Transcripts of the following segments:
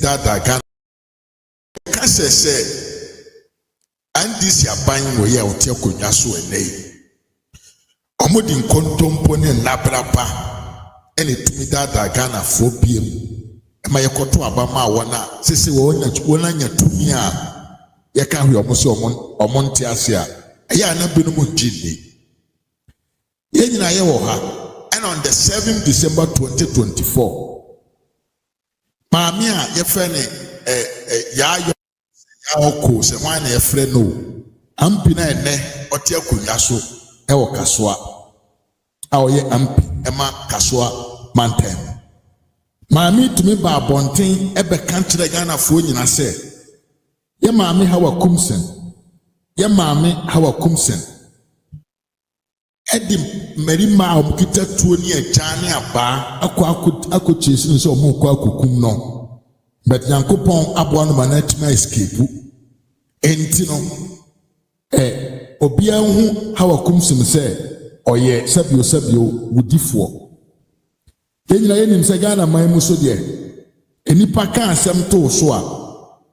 dada Ghana kase se NDC aban wo ye ote akonwa so enei omodi nkontompo ne nabrapa ene tumi dada Ghana fo biem ma yekoto abama wona sese wona nya tumi a yeka hwe omo se omo nte ase a eya na benu mu njini ye nyina ye wo ha. And on the 7th December 2024, Mami a ye friend ya oko se wan na ye friend no ampi na ene ote akonwa so e wo kasoa a oye ampi e ma kasoa mantam Mami tumi ba abonten e be kantre Ghana fo nyina se ye Mami hawa kumsen Edim merima omkita tuo ni ejane aba akọ chesi nso omukọ akukum no but yankopon abo no management escape enti no obia hu hawakum sim se oye sabio wudifo yenyina yenim se Ghana man mu so de enipa ka asem to so a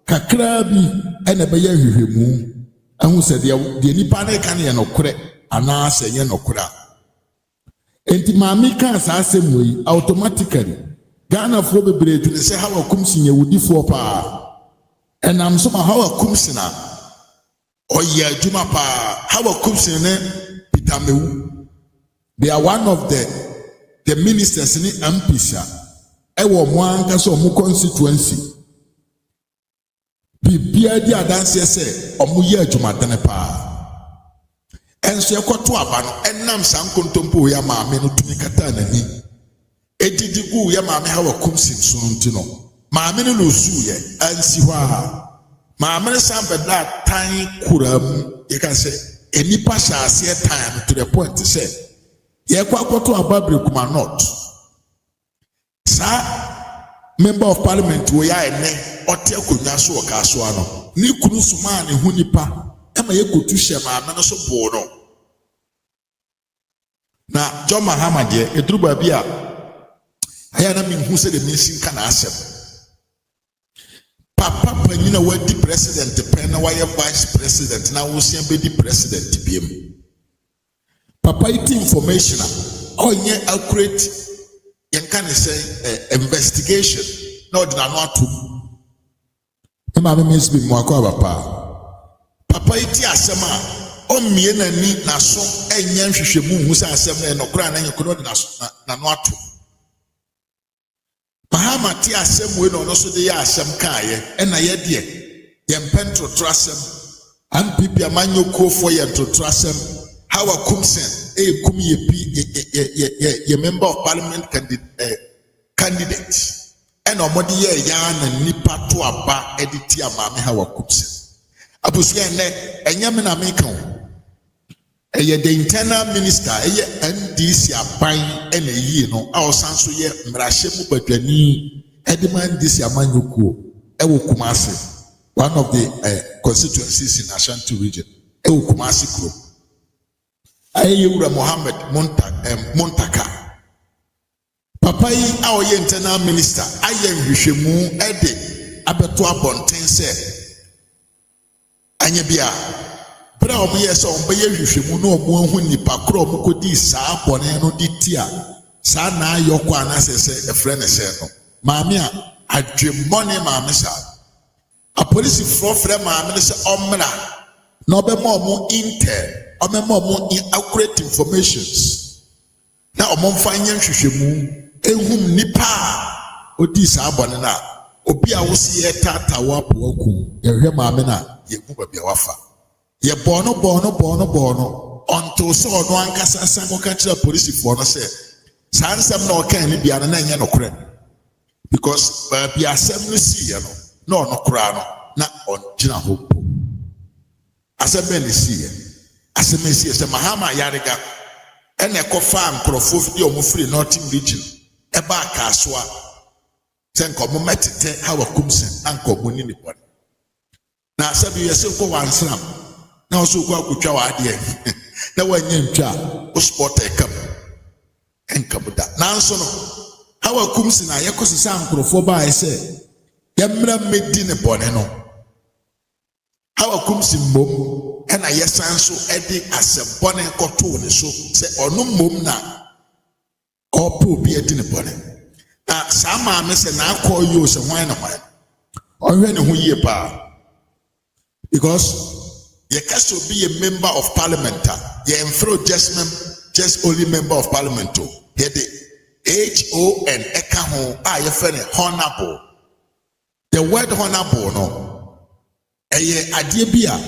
kakra bi ene be ya hwehwemu ahu se de enipa na ka ne nokore ana senye nokura enti Mami ka sa asem yi automatically Ghana fo bebre tu se hawa kumsinye wudifo pa enam so ma hawa kumsina oya adwuma pa hawa kumsina ne pitamewu. They are one of the ministers ni MPs ewo mo anka so mo constituency bibia di adanse se omo ye adwuma dane pa enso yekoto aba no enam sankontompo ya Maame no tumi kata nani edidigu ya Maame hawa kumsin so ntino Maame no lozu ye ansi hɔ a Maame no sambeda tan kuram ye ka se enipa hyase tan to the point say ye kwakoto aba brekuma not sa member of parliament wo ya ene ote akonwa so ka so ano ni kunu suma ne hu nipa ema ye kotu hye Maame no so bo no na John Mahama de edruba bia aya na minhu se de mensin kana asem papa panyina wadi president pen na why vice president na wo sian be di president biem papa it information onye accurate yen kan say investigation na odina no ato e ma me mesbi mo akwa papa it asem a omie nani na so enye nhwehwemu hu sa asem na enokura na nyekoro de na no ato Mahama ti asem we no so de ya asem kaaye ena ye de ye mpentro trasem ampipi amanyoko fo ye trasem hawa kumsen kum ye pi ye member of parliament candidate ena omode ye ya na nipa to aba editi Maame hawa kumsen abusu ene enyame na meka the internal minister NDC aban ene yi no a osanso ye mrahye mu badwani edman NDC amanyoko ewo Kumasi one of the constituencies in Ashanti region ewo Kumasi kro Ayewura Mohammed Montaka papa yi a oye internal minister aye nhwehwemu ede abeto abonten se anya bia bra omo yeso ombe ye hwehwemu no omo hu nipa kro omo kodi saa bone no ditia saa na ayoko anasese efre ne se no Maame a adwemmone Maame sa a police frofre Maame ne se omra na obema omo intel omema omo accurate informations na omo mfanye hwehwemu ehum nipa odi saa bone na obi a wosi ye tata wapo aku yehwe Maame na yegu babia wafa ye bono onto so no ankasa sango ka kira police for no say sansem na okan ni bia na enye nokure because bia asem no si ye no nokura no na on gina hope asem be ni si ye asem si ye se Mahama yarega ene ko fa nkrofo fi o mo free northern region e ba ka so a senko mo metete hawa kumsen anko mo ni ni bone na sabi yese ko wansram na oso kwa kutwa wa ade na wanye ntwa o sport enkam da na nso no hawa kumsi na yakosisa nkrofo ba ese Yamra medi ne bone no. How come si mom and I yesan so edi as a bone koto ne so say ono mom na opo bi edi ne bone. Na sama me say Naa Koryoo se hwan na hwan. Ohwe ne ho yie pa. Because you can't be a member of parliament. You enfro just only member of parliament. Here the HON ekaho you friend honorable. The word honorable no. Eye adie bia,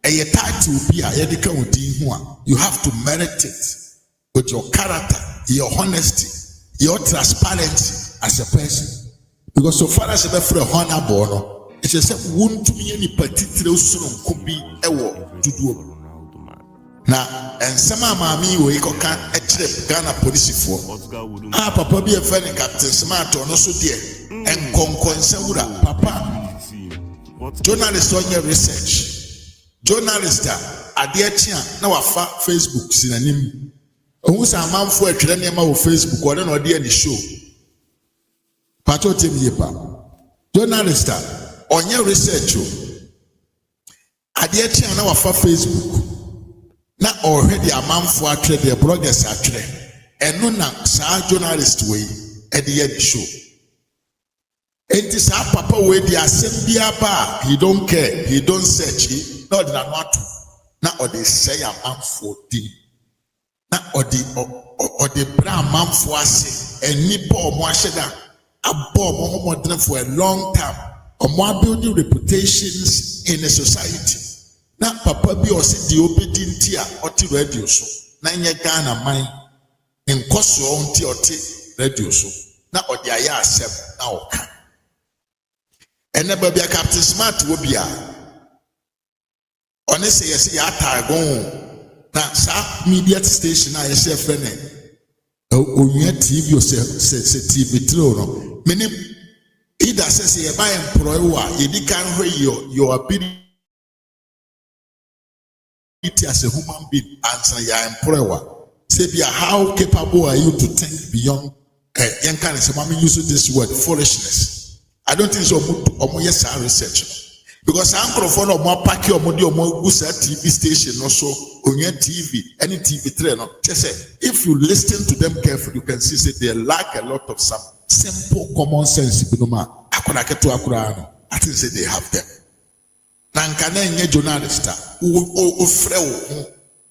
eye title bia ye de kan odi ho. You have to merit it with your character, your honesty, your transparency as a person. Because so far as you be for honorable no. It is a wound to me any particular son could be a war to do. Now, and some mammy we can a trip Ghana police for. Ah, Papa be a friend Captain Smart or no so dear and Conconsura, Papa. Journalist on your research. Journalist are dear Chia now a Facebook synonym. Who's a man for a training of Facebook or no dear the show. Pato Tim Yepa. Journalist on your research, adeɛ kyi na wafa Facebook na already a man for trade the bloggers are trade ɛno na saa journalist way ɛde yɛ the show enti saa papa way the asɛm bi aba he don't care he don't search na ɔde na no ato na ɔde sɛ a man for din na ɔde bra man for ase ɛnipa ɔmo ahyɛ da abɔ ɔmo homɔden for a long time. Or building reputations in a society. Now, Papa be or see the obedient tia or ti radio so. Na nye Ghana mine in Koso on ti or ti radio so. Now, or the aya accept now. And never be a Captain Smart will be a. Honestly, I see a go. Now, sa media station I say friend. Oh, TV or say TV throw no. Either says you buy employer, you can't weigh your ability as a human being, answer your employer. Say, how capable are you to think beyond? Young kind of say, "Mommy, use this word foolishness." I don't think so. Yes, research because I'm going to more pack your money or more TV station also on your TV, any TV trainer. Just say, if you listen to them carefully, you can see that they lack a lot of some simple common sense. I think say they have them. Nankane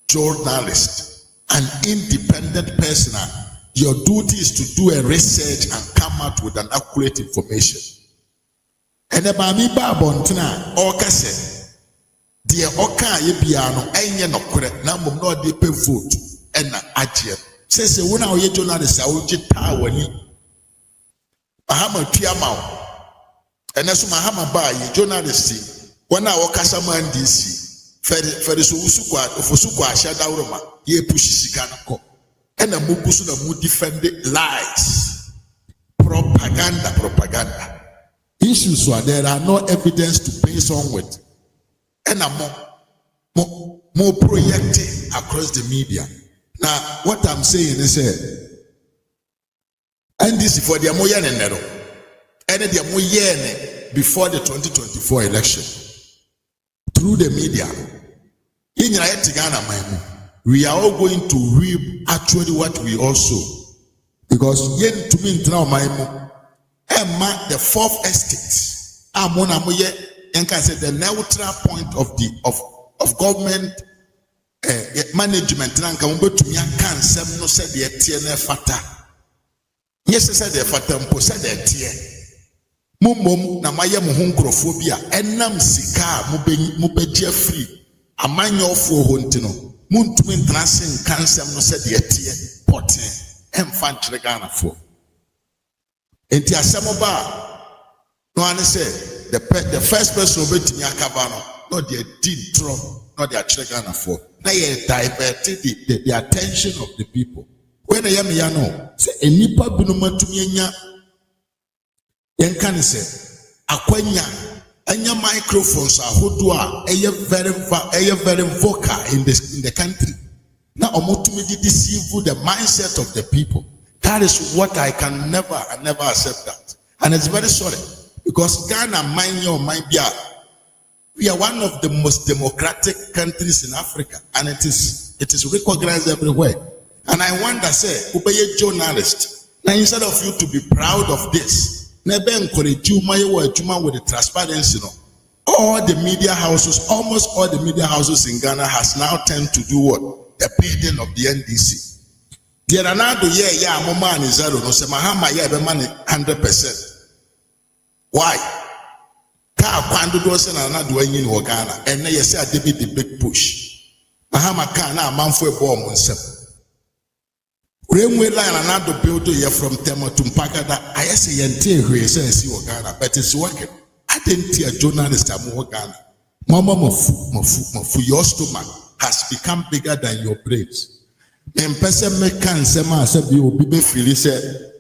journalist, an independent person. Your duty is to do a research and come out with an accurate information. And the Bami Babontina, Oka said, dear Oka Yebiano, Anya no correct, number no deep vote, and Ajia. Says the one of your journalists, I will get power. Mahama Tiamau. And as Mahama Bay, journalist, when I walk as a man DC, Ferrisukwa, Ofusukwa, Shadauroma, ye pushikanako, and a Mubusuna would defend lies, propaganda. Issues where there are no evidence to base on with, and a more projected across the media. Now, what I'm saying is, NDC for the Amoyan and Nero, and the Amoyan before the 2024 election, through the media, in Ghana, we are all going to reap actually what we also, because yen to me now, Emma, the fourth estate, Amona Moye, and can say the neutral point of the of government management. And can go to me and can some no said the TNF fata. Yes, I said the fata mpo said the tie. Mumum na maya muhungrophobia. Enam sika mubeje free. Amanyo for hontino. Muntumin transin can some no said the tie. Potin. Enfant Ghana for. Enti asamoba no one say the first person who bet me akabano not the did Trump not the Ghana for now you diverted the attention of the people when I am yano say enipa binuma tumienya yen kan say akwanya anya microphones ahodo a very vocal in the country now omotumi deceive the mindset of the people. That is what I can never accept that. And it's very sorry. Because Ghana, mind your mind, we are one of the most democratic countries in Africa, and it is recognized everywhere. And I wonder, say, Ubeye journalist, now instead of you to be proud of this, never encourage you with the transparency. All the media houses, almost all the media houses in Ghana has now tend to do what? The paying of the NDC. There are now the man is zero, no say Mahama be money 100%. Why? Car kwando do say na do anyi in Ghana, and na say a debit the big push. Mahama car na manfo e bomb nsem. Railway line na do build here from Tema to Mpakada. I say yente hwe say si Ghana, but it's working. I didn't hear journalists are more Ghana. Mama mafu, your stomach has become bigger than your brains. And person make cancer, said you will be feeling said,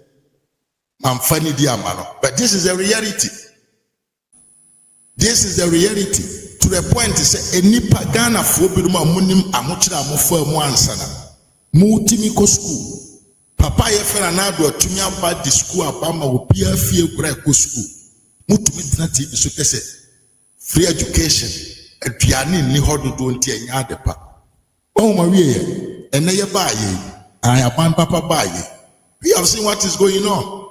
I'm funny, dear man. But this is a reality. This is the reality. To the point to say, any pagana for Birma Munim Amutra Mufo Mwansana. Mutimiko school. Papa Yefanado to me about the school Abama will be a few Greco school. Mutumit so say free education. And piano ni hodu do nti enya adepa. Oh Maria. And they buy I have one papa buy. We have seen what is going on.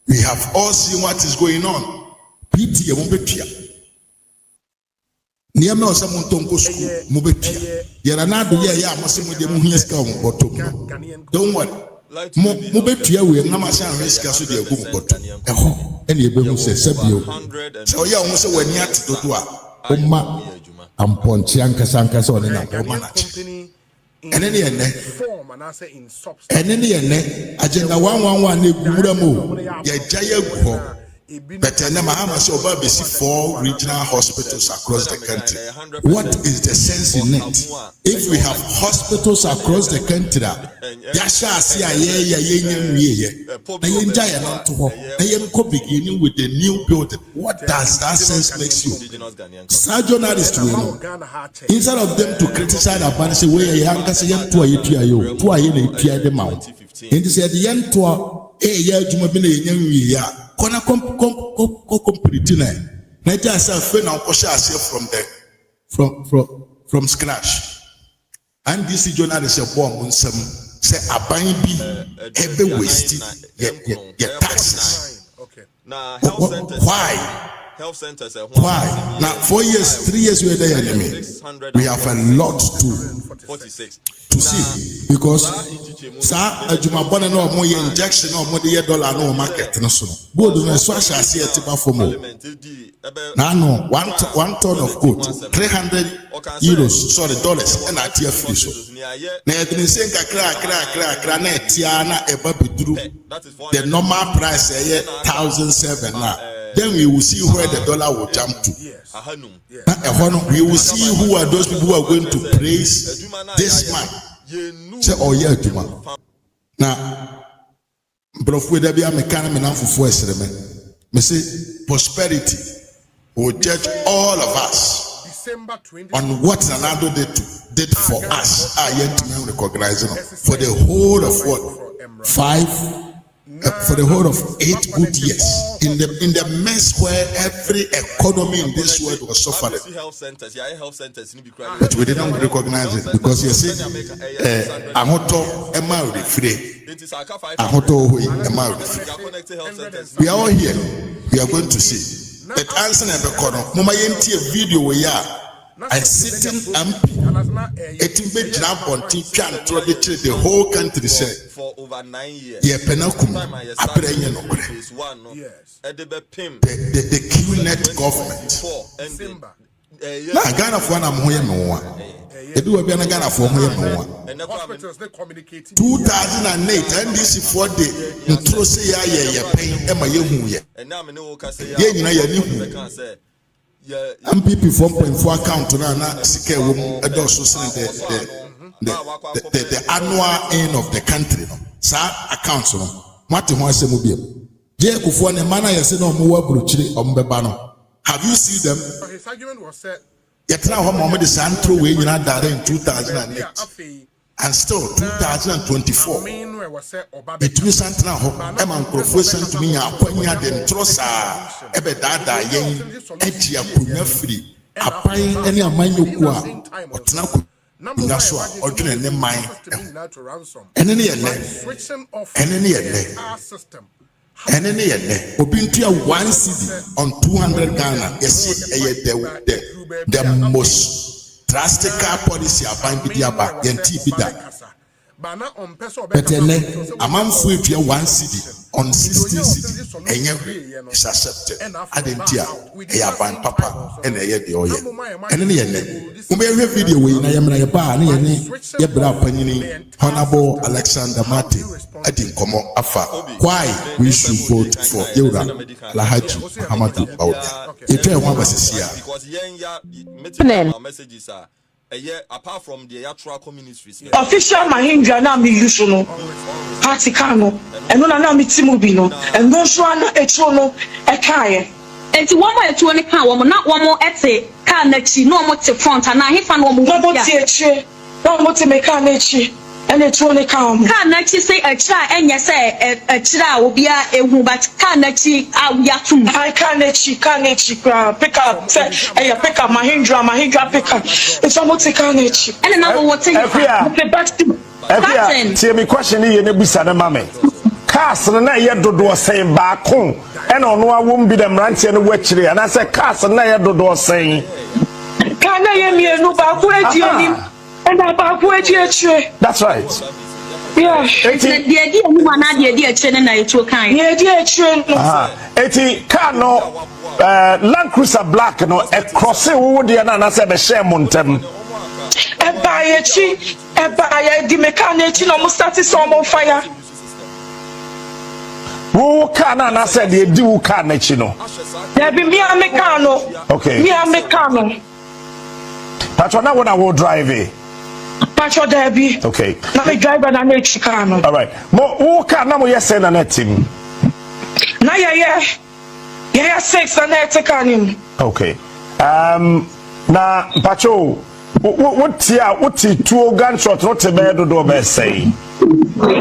We have all seen what is going on. Piti mubetia. Niame osamu ntonko school mubetia. Yera na do ya amasimu de mu hia ska mu bottom. Don't worry. Mubetia we na ma san riska so de agu mu bottom. Eho ene ebehu se sabio. So ya omo se wani atidodo a omma amponchi ankasa one na omma na. And then agenda 111 but Mahama so about 4 regional hospitals across the country. What is the sense in it? If we have hospitals across the country, beginning with the new building. What does that sense make you? Sir journalists will know. Instead of them to criticize about say where young say to a the mount. And they said the young to Kona completely. Naja say na from scratch. And this journalist say bomb say aban bi ebe waste your taxes. Now health centers. Why? Health centers. Why? Now 4 years, 3 years we're there enemy. We have a lot to see because sa adwuma bone na omo ye injection na omo de ye dollar na market no so gold no so asha se etiba for mo na no 1 ton of gold 300 euros sorry dollars and atia free so na e bin say kra na etia na eba beduru the normal price e 1,007 now. Then we will see where the dollar will jump to. We will see who are those people who are going to praise this man. Say, oh yeah, Juma. Now, bro, we there be a mechanic man for force. Me say prosperity will judge all of us on what Ronaldo did for us. I yet to recognize for the whole of what for the whole of 8 good years in the mess where every economy in this world was suffering. But we didn't recognize it because you see, we are all here. We are going to see. But answer Mama yenti a video we are. I sitting MP, etimbe jump on teacher and throw the whole country say for over 9 years. Yeah, penakum. The QNet government. Na Ghana for na moye no wa. Edu we na Ghana for moye no wa. 2008 NDC for the ntro say ya pen e ma ye hu ye. Ye nyina ya ni hu. MPP 4.4 account na sike wom edoso sen the annual aim of the country no sa account no mate ho asem biem je ekufo ne mana yese no mo wa bruchiri ombeba no. Have you seen them? His argument was said yetra ho mo de santro we nyina dare in 2008 and still 2024 between Santana ho Eman Crofo sent me a Quenya den Trosa Ebedada Yen Etia Kunya free Apai any Amanyukua or Tanaku Naswa or June mine and any Obintia 1 cedi on 200 Ghana yes the most drastic policy about Bidiaba Yenti Bida. But a man free 1 cedi on 16 cedi and is accepted. I didn't hear a ban papa and a year the oil. And any video in I am a bar and a bra panini, Honorable Alexander Martin. I didn't come on afa. Why we should vote for Yura Lahaji Hamadu Bauda. If you want to see messages are apart from the actual communities. Official Mahindra na mi yusuno party kano eno na mi timubino and no so na etro no ekaye enti wo mo etro ni kan wo mo na wo mo ete kan na chi no mo te front na hefa no mo mo tie chi no mo te me kan na chi and etro ni kan na chi say ekira enye say ekira obi a ehu but kan na chi awiatum I kan na chi pick up say pick up Mahindra pick up it's almost a kan na chi and na wo te see me question here ne busa na mame cars na ye dodo sen ba kon e na ono awom bi dem rantie ne wachire and I say cars na ye dodo sen kan na ye mienu ba ko eti onim and ba ko eti etire that's right yeah eti car no Land Cruiser black no e cross wo de na say be share montem Ebaye di mechanic no mo start some fire. Who can say they do car na chi no? There be me a mechano. Okay. Me a mechano. Patro na when I will drive it. Patro there be. Okay. Na me driver na me chikano. All right. Mo who can na mo yes na net team. Na yeah 6 na net kanim. Okay. Na Patro what two gunshot not a bed do be say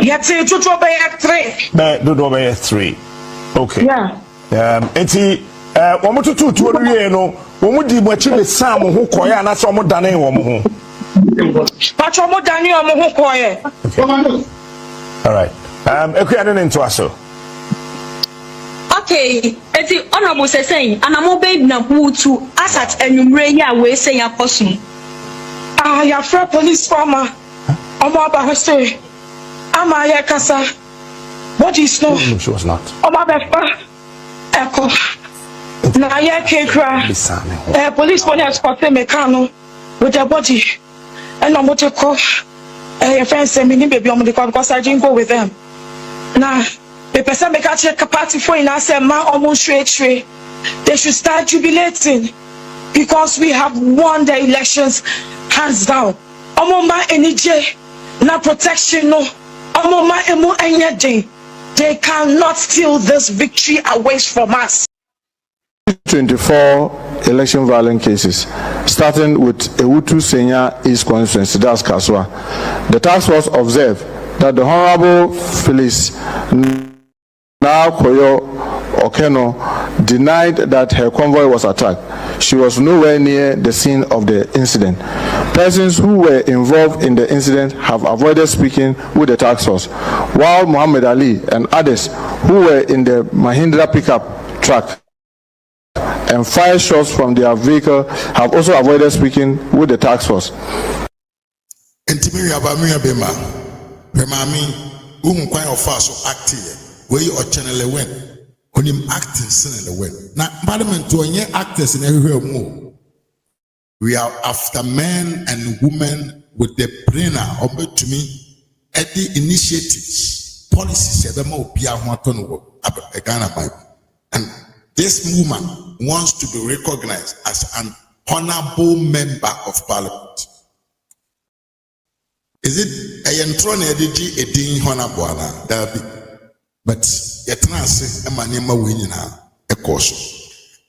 yet to be 3 bed do be 3 okay yeah enti wo to wie no wo mu di machi be sam ho koya na so mo dane wo mo ho patro mo dane wo mo ho koye all right ekuya ne into aso okay enti honorable say anamo babe na hutu asat enumre ya we say aposum your friend police farmer. Oma Bahase. Ama Yakasa. What is no? No, she was not. Oma Befa. Echo. Na Yakra. Police one has got a mechano with their body. And I'm what you call a friend say me baby on the car because I didn't go with them. Now, the person make a check a party for in us and ma almost straight. They should start jubilating because we have won the elections. Hands down. Omoma enije na protection no. Omoma emu enyede. They cannot steal this victory away from us. 24 election violent cases, starting with Ewutu Senya East Constituency, that's Kaswa. The task force observed that the Honorable Phyllis Naa Koryoo Okunor denied that her convoy was attacked. She was nowhere near the scene of the incident. Persons who were involved in the incident have avoided speaking with the task force, while Muhammad Ali and others who were in the Mahindra pickup truck and fired shots from their vehicle have also avoided speaking with the task force. On him acting sin in the way. Now, Parliament to any actors in everywhere more. We are after men and women with the brain of to me at the initiatives, policies, and this movement wants to be recognized as an honorable member of Parliament. Is it a entrone a ding honorable? But yet, Nancy, a man, a course.